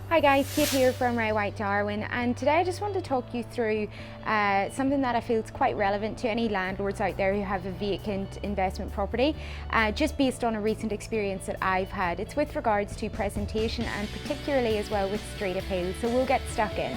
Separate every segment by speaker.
Speaker 1: Hi guys, Kate here from Ray White Darwin, and today I just want to talk you through something that I feel is quite relevant to any landlords out there who have a vacant investment property, just based on a recent experience that I've had. It's with regards to presentation and particularly as well with straight appeals, so we'll get stuck in.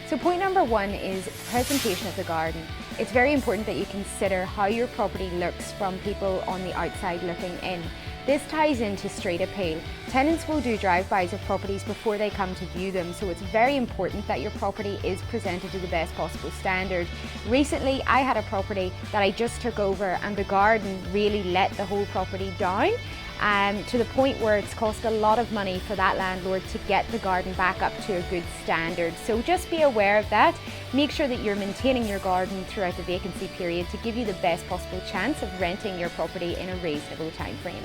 Speaker 1: So point number one is presentation of the garden. It's very important that you consider how your property looks from people on the outside looking in. This ties into straight appeal. Tenants will do drive-bys of properties before they come to view them, so it's very important that your property is presented to the best possible standard. Recently, I had a property that I just took over and the garden really let the whole property down. To the point where it's cost a lot of money for that landlord to get the garden back up to a good standard. So just be aware of that. Make sure that you're maintaining your garden throughout the vacancy period to give you the best possible chance of renting your property in a reasonable time frame.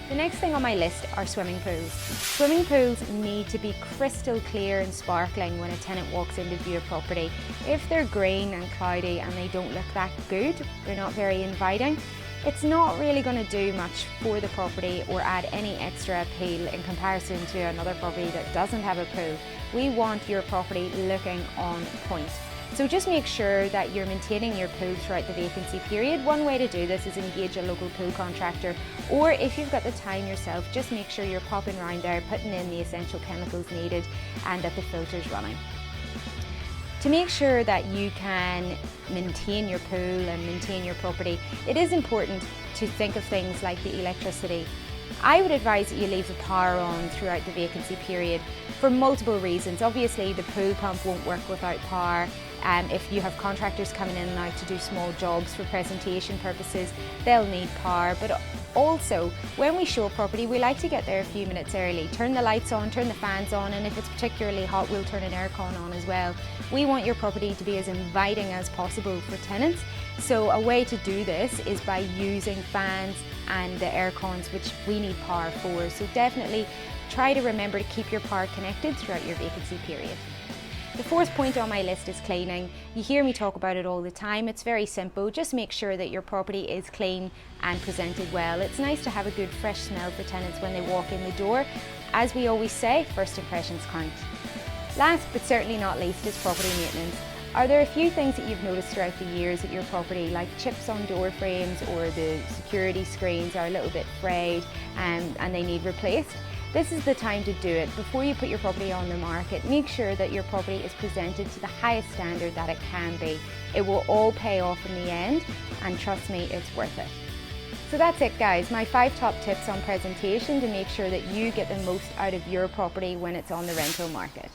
Speaker 1: The next thing on my list are swimming pools. Swimming pools need to be crystal clear and sparkling when a tenant walks in to view a property. If they're green and cloudy and they don't look that good, they're not very inviting, it's not really going to do much for the property or add any extra appeal in comparison to another property that doesn't have a pool. We want your property looking on point. So just make sure that you're maintaining your pool throughout the vacancy period. One way to do this is engage a local pool contractor, or if you've got the time yourself, just make sure you're popping around there, putting in the essential chemicals needed and that the filter's running. To make sure that you can maintain your pool and maintain your property, it is important to think of things like the electricity. I would advise that you leave the power on throughout the vacancy period for multiple reasons. Obviously, the pool pump won't work without power. If you have contractors coming in and out to do small jobs for presentation purposes, they'll need power. But also, when we show a property, we like to get there a few minutes early. Turn the lights on, turn the fans on, and if it's particularly hot, we'll turn an aircon on as well. We want your property to be as inviting as possible for tenants. So a way to do this is by using fans and the air cons, which we need power for. So definitely try to remember to keep your power connected throughout your vacancy period. The fourth point on my list is cleaning. You hear me talk about it all the time. It's very simple. Just make sure that your property is clean and presented well. It's nice to have a good fresh smell for tenants when they walk in the door. As we always say, first impressions count. Last but certainly not least is property maintenance. Are there a few things that you've noticed throughout the years at your property, like chips on door frames or the security screens are a little bit frayed and they need replaced? This is the time to do it. Before you put your property on the market, make sure that your property is presented to the highest standard that it can be. It will all pay off in the end, and trust me, it's worth it. So that's it guys, my 5 top tips on presentation to make sure that you get the most out of your property when it's on the rental market.